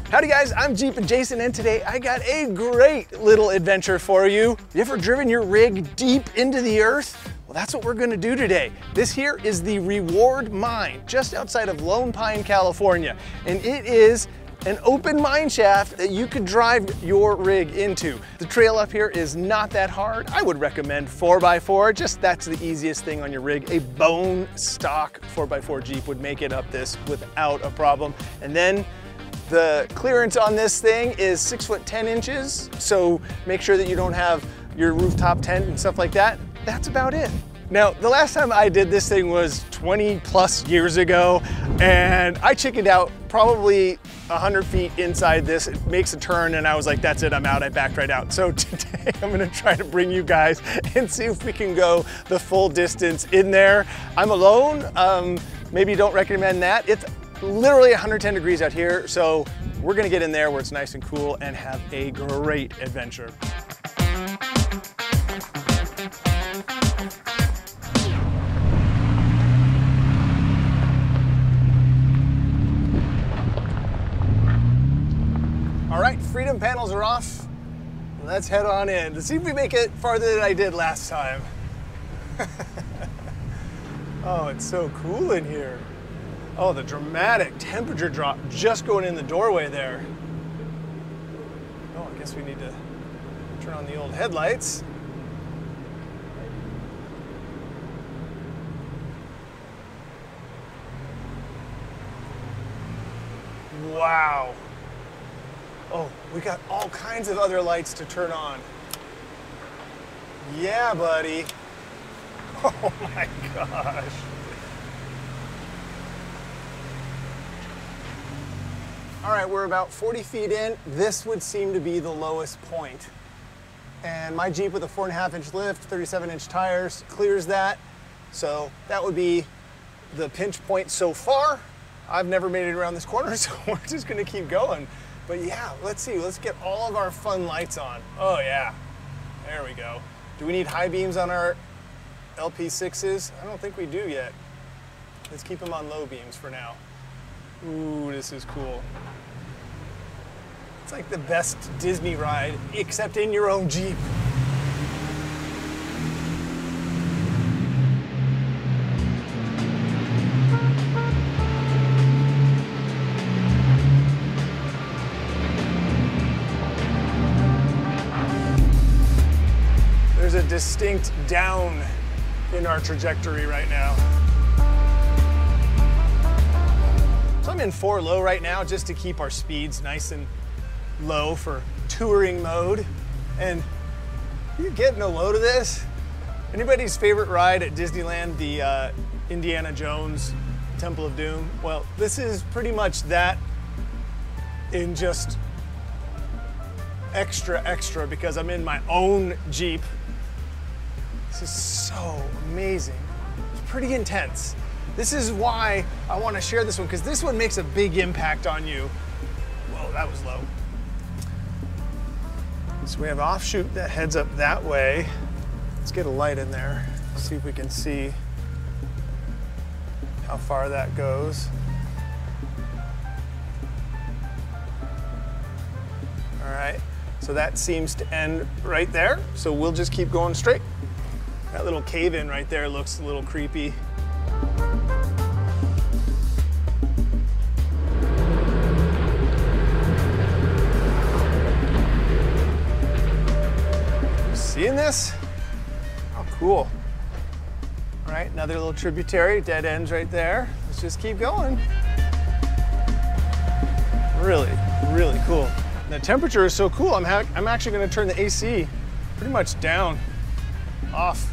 Howdy guys, I'm Jeep and Jason, and today I got a great little adventure for you. You ever driven your rig deep into the earth? Well, that's what we're gonna do today. This here is the Reward Mine, just outside of Lone Pine, California. And it is an open mine shaft that you could drive your rig into. The trail up here is not that hard. I would recommend 4x4, just that's the easiest thing on your rig. A bone stock 4x4 Jeep would make it up this without a problem. And then the clearance on this thing is 6'10", so make sure that you don't have your rooftop tent and stuff like that. That's about it. Now, the last time I did this thing was 20 plus years ago, and I chickened out probably 100 feet inside this. It makes a turn, and I was like, that's it, I'm out. I backed right out. So today I'm gonna try to bring you guys and see if we can go the full distance in there. I'm alone, maybe don't recommend that. It's literally 110 degrees out here, so we're gonna get in there where it's nice and cool and have a great adventure. All right, freedom panels are off. Let's head on in. Let's see if we make it farther than I did last time. Oh, it's so cool in here. Oh, the dramatic temperature drop just going in the doorway there. Oh, I guess we need to turn on the old headlights. Wow. Oh, we got all kinds of other lights to turn on. Yeah, buddy. Oh my gosh. All right, we're about 40 feet in. This would seem to be the lowest point. And my Jeep with a 4.5-inch lift, 37-inch tires, clears that. So that would be the pinch point so far. I've never made it around this corner, so we're just gonna keep going. But yeah, let's see, let's get all of our fun lights on. Oh yeah, there we go. Do we need high beams on our LP6s? I don't think we do yet. Let's keep them on low beams for now. Ooh, this is cool. It's like the best Disney ride, except in your own Jeep. There's a distinct down in our trajectory right now. So I'm in 4 low right now just to keep our speeds nice and low for touring mode. And you're getting a load of this. Anybody's favorite ride at Disneyland, the Indiana Jones Temple of Doom? Well, this is pretty much that in just extra because I'm in my own Jeep. This is so amazing. It's pretty intense. This is why I want to share this one, because this one makes a big impact on you. Whoa, that was low. So we have offshoot that heads up that way. Let's get a light in there, see if we can see how far that goes. All right, so that seems to end right there. So we'll just keep going straight. That little cave in right there looks a little creepy. Seeing this? Oh, cool. All right, another little tributary, dead ends right there. Let's just keep going. Really, really cool. The temperature is so cool, I'm actually gonna turn the AC pretty much down, off.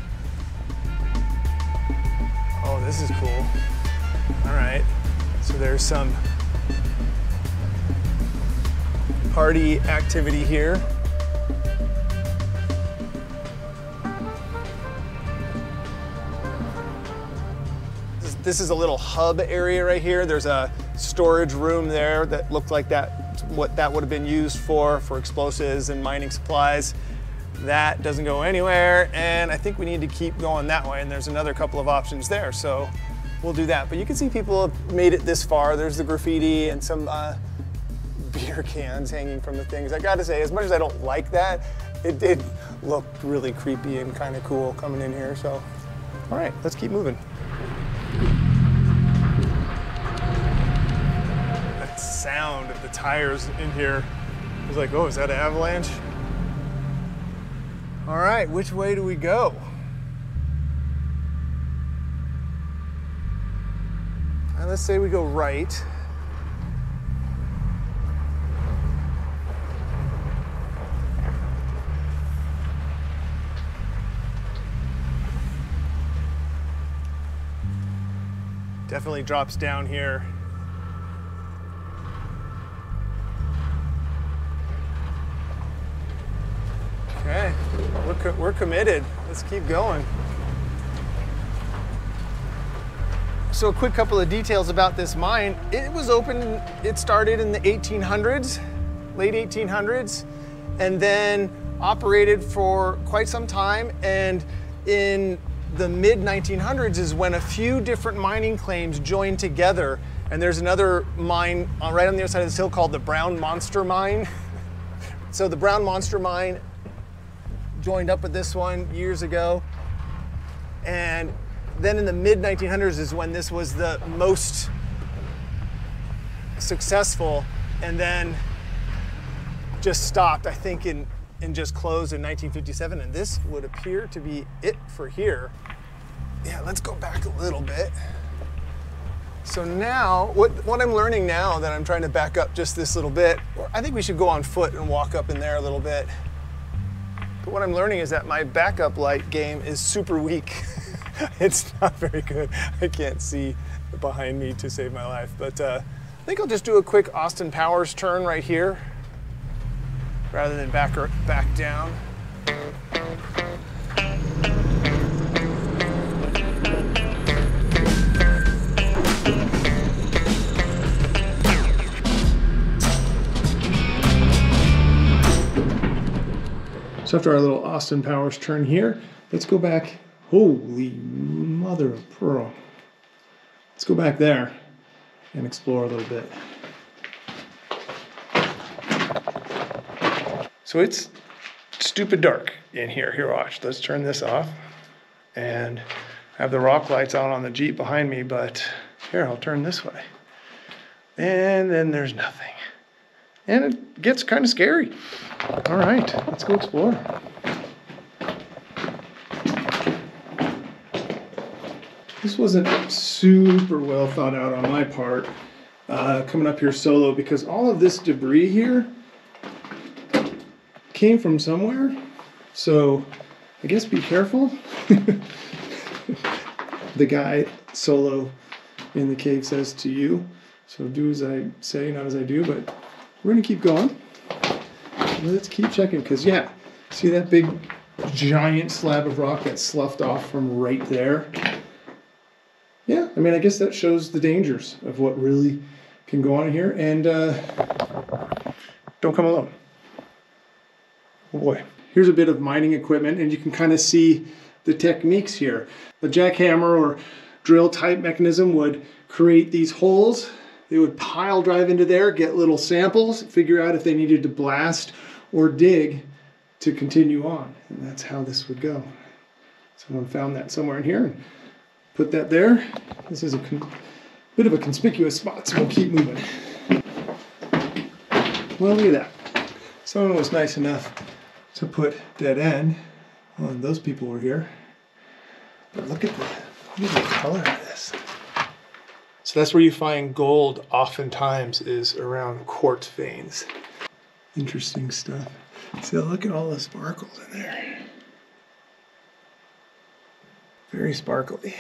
Oh, this is cool. All right, so there's some party activity here. This is a little hub area right here. There's a storage room there that looked like what that would have been used for explosives and mining supplies. That doesn't go anywhere, and I think we need to keep going that way, and there's another couple of options there, so we'll do that. But you can see people have made it this far. There's the graffiti and some beer cans hanging from the things. I gotta say, as much as I don't like that, it did look really creepy and kind of cool coming in here, so. All right, let's keep moving. That sound of the tires in here, I was like, oh, is that an avalanche? All right, which way do we go? Let's say we go right. Definitely drops down here. Okay, we're committed. Let's keep going. So a quick couple of details about this mine. It started in the 1800s, late 1800s, and then operated for quite some time. And in the mid 1900s is when a few different mining claims joined together. And there's another mine right on the other side of this hill called the Brown Monster Mine. So the Brown Monster Mine joined up with this one years ago. And then in the mid 1900s is when this was the most successful, and then just stopped, I think, and just closed in 1957. And this would appear to be it for here. Yeah, let's go back a little bit. So now, what I'm learning now that I'm trying to back up just this little bit, I think we should go on foot and walk up in there a little bit. But what I'm learning is that my backup light game is super weak. It's not very good. I can't see behind me to save my life. But I think I'll just do a quick Austin Powers turn right here rather than back down. So after our little Austin Powers turn here, let's go back. Holy mother of pearl. Let's go back there and explore a little bit. So it's stupid dark in here. Here, watch. Let's turn this off. And I have the rock lights on the Jeep behind me, but here, I'll turn this way. And then there's nothing. And it gets kind of scary. All right, let's go explore. This wasn't super well thought out on my part, coming up here solo, because all of this debris here came from somewhere. So I guess be careful. The guy solo in the cave says to you, so do as I say, not as I do, but we're gonna keep going. Let's keep checking, because yeah, see that big giant slab of rock that sloughed off from right there? Yeah, I mean, I guess that shows the dangers of what really can go on in here. And don't come alone. Oh boy. Here's a bit of mining equipment, and you can kind of see the techniques here. The jackhammer or drill type mechanism would create these holes. They would pile drive into there, get little samples, figure out if they needed to blast or dig to continue on. And that's how this would go. Someone found that somewhere in here and put that there. This is a bit of a conspicuous spot, so we'll keep moving. Well, look at that. Someone was nice enough to put dead end. Well, those people were here. But look at the color of this. So that's where you find gold oftentimes, is around quartz veins. Interesting stuff. So look at all the sparkles in there. Very sparkly.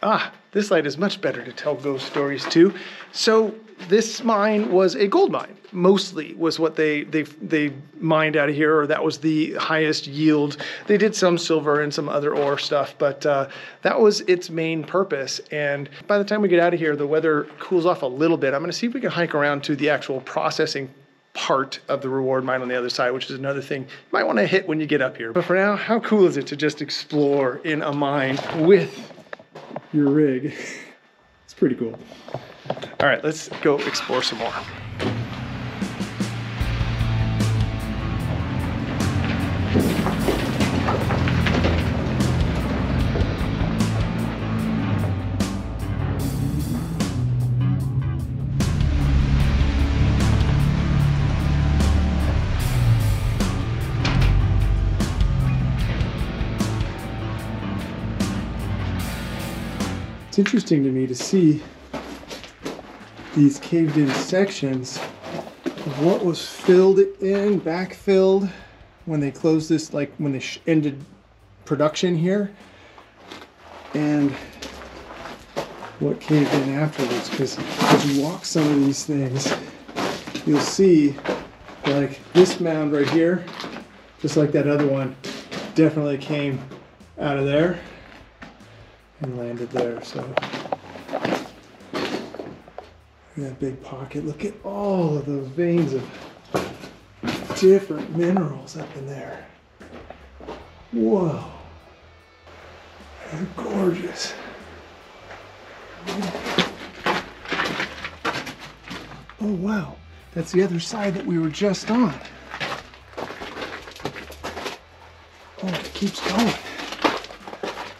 Ah, this light is much better to tell ghost stories too. So this mine was a gold mine, mostly was what they mined out of here, or that was the highest yield. They did some silver and some other ore stuff, but that was its main purpose. And by the time we get out of here, the weather cools off a little bit. I'm gonna see if we can hike around to the actual processing part of the reward mine on the other side, which is another thing you might want to hit when you get up here. But for now, how cool is it to just explore in a mine with your rig? It's pretty cool. All right, let's go explore some more. It's interesting to me to see these caved in sections of what was filled in, backfilled when they closed this, like when they ended production here, and what caved in afterwards. Because as you walk some of these things, you'll see like this mound right here, just like that other one, definitely came out of there and landed there. So that big pocket, look at all of those veins of different minerals up in there. Whoa, they're gorgeous. Oh wow, that's the other side that we were just on. Oh, it keeps going.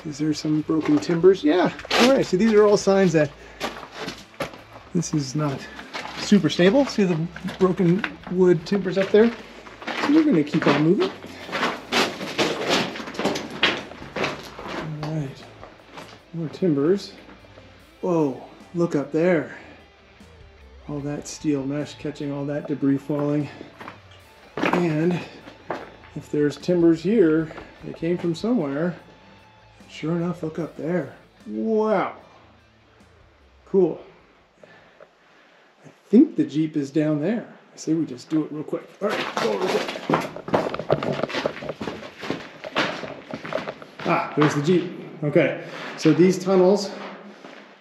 Is there some broken timbers? Yeah. All right, so these are all signs that this is not super stable. See the broken wood timbers up there? So we're gonna keep on moving. All right, more timbers. Whoa, look up there. All that steel mesh catching all that debris falling. And if there's timbers here, they came from somewhere. Sure enough, look up there. Wow. Cool. I think the Jeep is down there. I say we just do it real quick. All right, go real quick. Ah, there's the Jeep. Okay, so these tunnels,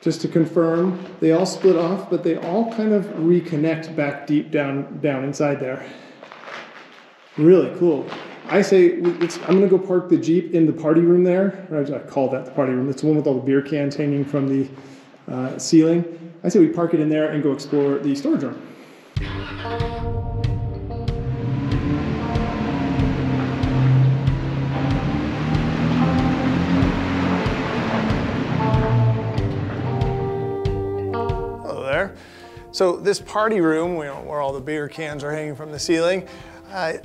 just to confirm, they all split off, but they all kind of reconnect back deep down inside there. Really cool. I say, I'm gonna go park the Jeep in the party room there. Or I call that the party room. It's the one with all the beer cans hanging from the ceiling. I say we park it in there and go explore the storage room. Hello there. So this party room, where all the beer cans are hanging from the ceiling,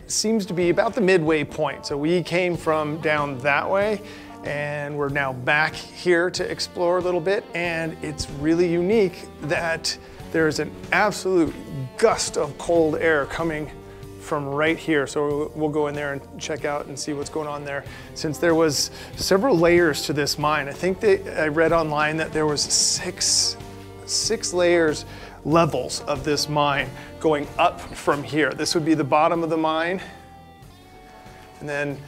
seems to be about the midway point. So we came from down that way and we're now back here to explore a little bit. And it's really unique that there's an absolute gust of cold air coming from right here. So we'll go in there and check out and see what's going on there. Since there was several layers to this mine, I think I read online that there was six levels of this mine going up from here. This would be the bottom of the mine. And then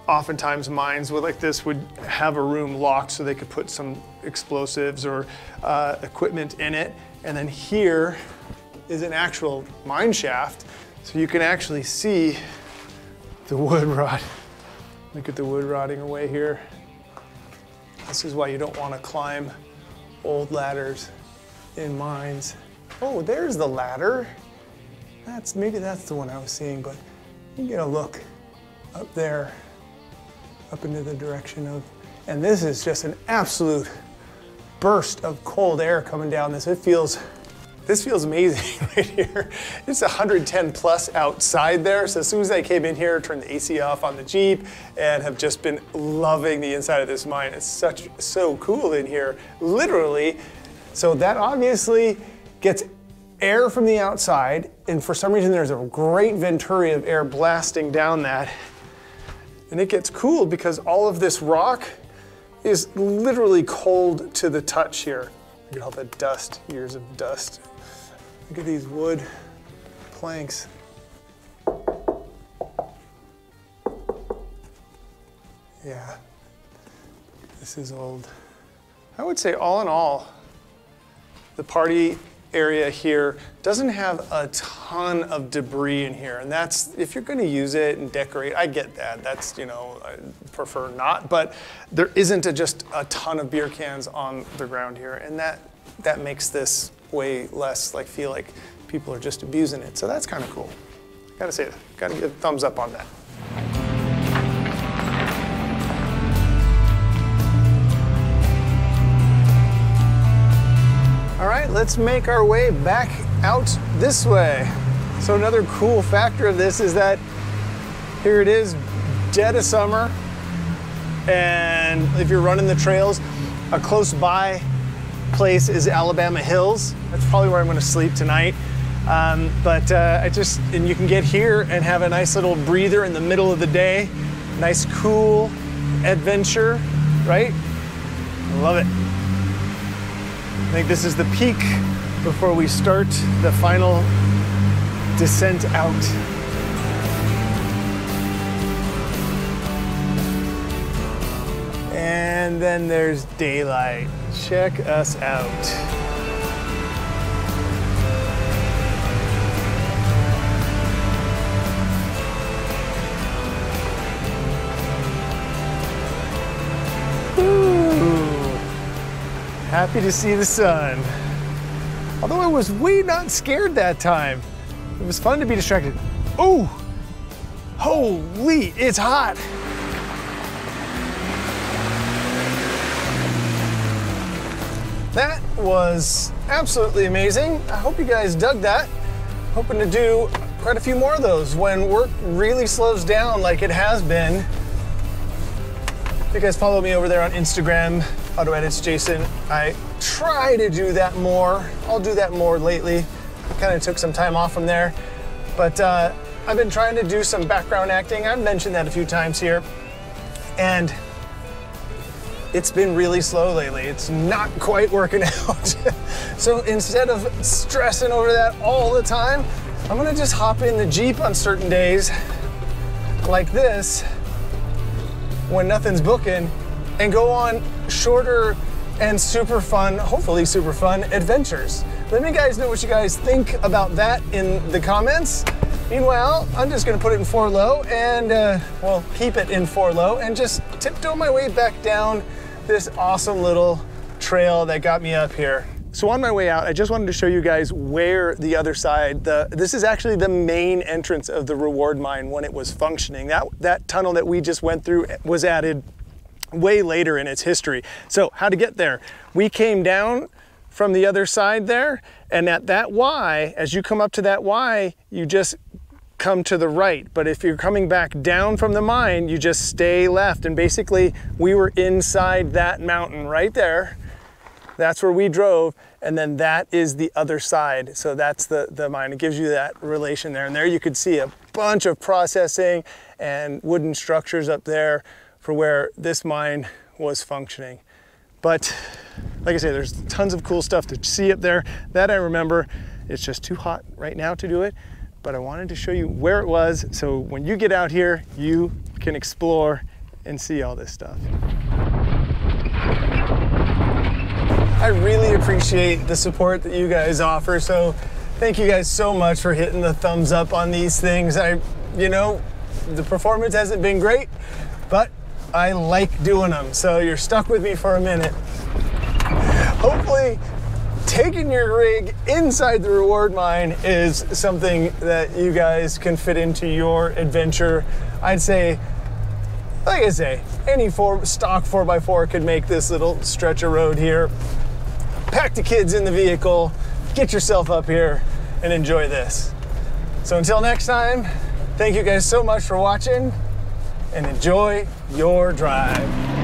oftentimes mines like this would have a room locked so they could put some explosives or equipment in it. And then here is an actual mine shaft. So you can actually see the wood rot. Look at the wood rotting away here. This is why you don't want to climb old ladders in mines. Oh, there's the ladder. Maybe that's the one I was seeing, but you get a look up there, up into the direction of, and this is just an absolute burst of cold air coming down this. This feels amazing right here. It's 110 plus outside there. So as soon as I came in here, turned the AC off on the Jeep and have just been loving the inside of this mine. It's so cool in here, literally. So that obviously gets air from the outside, and for some reason there's a great venturi of air blasting down that. And it gets cool because all of this rock is literally cold to the touch here. Look at all the dust, years of dust. Look at these wood planks. Yeah, this is old. I would say all in all, the party area here doesn't have a ton of debris in here. And that's, if you're gonna use it and decorate, I get that. That's, I prefer not, but there isn't just a ton of beer cans on the ground here. And that makes this way less like feel like people are just abusing it. So that's kind of cool. Gotta say that, gotta give a thumbs up on that. All right, let's make our way back out this way. So another cool factor of this is that here it is, dead of summer, and if you're running the trails, a close by place is Alabama Hills. That's probably where I'm gonna sleep tonight. And you can get here and have a nice little breather in the middle of the day. Nice, cool adventure, right? I love it. I think this is the peak before we start the final descent out. And then there's daylight. Check us out. Happy to see the sun. Although I was way not scared that time. It was fun to be distracted. Oh, holy, it's hot. That was absolutely amazing. I hope you guys dug that. Hoping to do quite a few more of those when work really slows down like it has been. If you guys follow me over there on Instagram, AutoEdits Jason, I try to do that more. I'll do that more lately. Kind of took some time off from there. But I've been trying to do some background acting. I've mentioned that a few times here. And it's been really slow lately. It's not quite working out. So instead of stressing over that all the time, I'm gonna just hop in the Jeep on certain days like this when nothing's booking and go on shorter and super fun, hopefully super fun adventures. Let me guys know what you guys think about that in the comments. Meanwhile, I'm just gonna put it in 4 low and, well, keep it in 4 low and just tiptoe my way back down this awesome little trail that got me up here. So on my way out, I just wanted to show you guys where the other side, this is actually the main entrance of the reward mine when it was functioning. That tunnel that we just went through was added way later in its history. So how to get there? We came down from the other side there, and at that Y, as you come up to that Y, you just come to the right. But if you're coming back down from the mine, you just stay left. And basically we were inside that mountain right there. That's where we drove, and then that is the other side. So that's the mine. It gives you that relation there. And there you could see a bunch of processing and wooden structures up there for where this mine was functioning. But like I say, there's tons of cool stuff to see up there that I remember. It's just too hot right now to do it, but I wanted to show you where it was so when you get out here, you can explore and see all this stuff. I really appreciate the support that you guys offer, so thank you guys so much for hitting the thumbs up on these things. You know, the performance hasn't been great, but I like doing them, so you're stuck with me for a minute. Hopefully, taking your rig inside the reward mine is something that you guys can fit into your adventure. I'd say, like I say, any stock 4x4 could make this little stretch of road here. Pack the kids in the vehicle, get yourself up here, and enjoy this. So until next time, thank you guys so much for watching, and enjoy your drive.